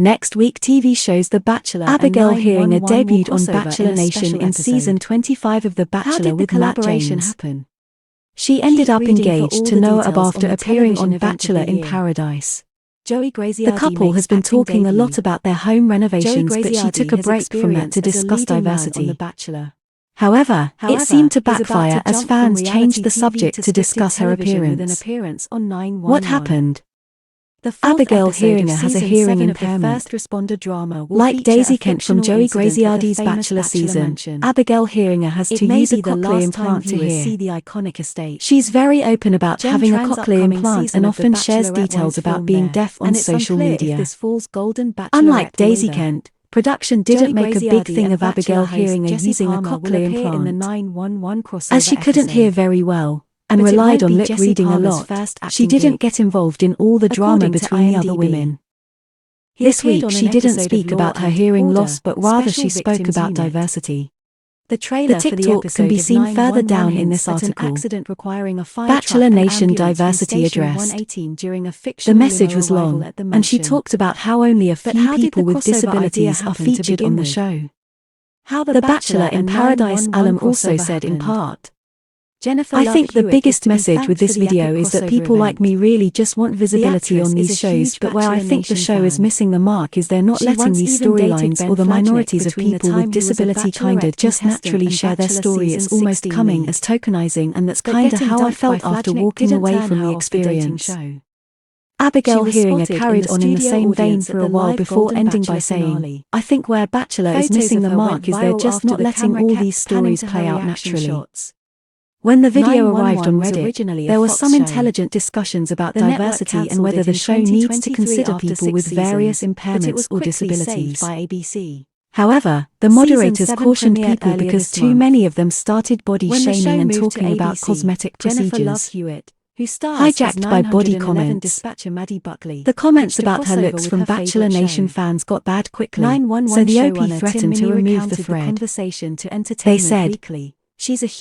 Next week TV shows The Bachelor Abigail Hearinger debuted on Bachelor Nation in season 25 of The Bachelor with Matt James. Happen? She ended up engaged to Noah Ab after appearing on Bachelor in Paradise. The couple has been talking a lot about their home renovations, but she took a break from that to discuss diversity. However, it seemed to backfire as fans changed the subject to discuss her appearance. What happened? Abigail Hearinger has a hearing impairment. Like Daisy Kent from Joey Graziadi's Bachelor season, Abigail Hearinger has to use a cochlear implant to hear. She's very open about having a cochlear implant and often shares details about being deaf on social media. Unlike Daisy Kent, production didn't make a big thing of Abigail Hearinger using a cochlear implant. As she couldn't hear very well, and relied on lip reading a lot, she didn't get involved in all the drama between the other women. This week she didn't speak about her hearing loss, but rather she spoke about diversity. The TikTok can be seen further down in this article. Bachelor Nation Diversity Address. The message was long, and she talked about how only a few people with disabilities are featured on the show. The Bachelor in Paradise alum also said in part, "I think the biggest message with this video is that people like me really just want visibility on these shows, but where I think the show is missing the mark is they're not letting these storylines or the minorities of people with disability kinda just naturally share their story. It's almost coming as tokenizing, and that's kinda how I felt after walking away from the experience." Abigail Hearinger carried on in the same vein for a while before ending by saying, "I think where Bachelor is missing the mark is they're just not letting all these stories play out naturally." When the video arrived on Reddit, there were some intelligent discussions about diversity and whether the show needs to consider people with various impairments or disabilities. However, the moderators cautioned people because too many of them started body shaming and talking about cosmetic procedures. Hijacked by body comments. The comments about her looks from Bachelor Nation fans got bad quickly, so the OP threatened to remove the thread. They said,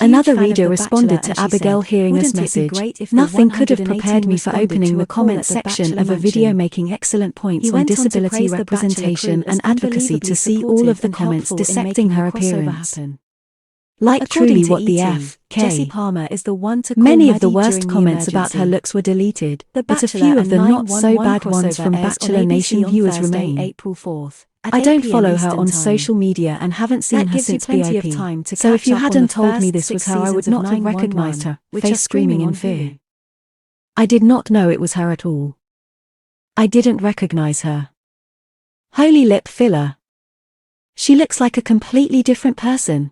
another reader responded to Abigail Hearinger's message, "Nothing could have prepared me for opening the comment section of a video making excellent points on disability representation and advocacy to see all of the comments dissecting her appearance. Like truly what the F, K. Many of the worst comments about her looks were deleted, but a few of the not so bad ones from Bachelor Nation viewers remain. I don't follow her on social media and haven't seen her since BOP, so if you hadn't told me this was her I would not have recognized her, face screaming in fear. I did not know it was her at all. I didn't recognize her. Holy lip filler. She looks like a completely different person."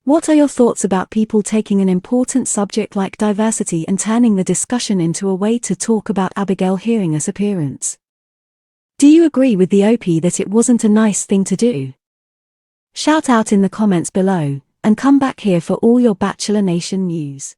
What are your thoughts about people taking an important subject like diversity and turning the discussion into a way to talk about Abigail Hearinger's appearance? Do you agree with the OP that it wasn't a nice thing to do? Shout out in the comments below, and come back here for all your Bachelor Nation news.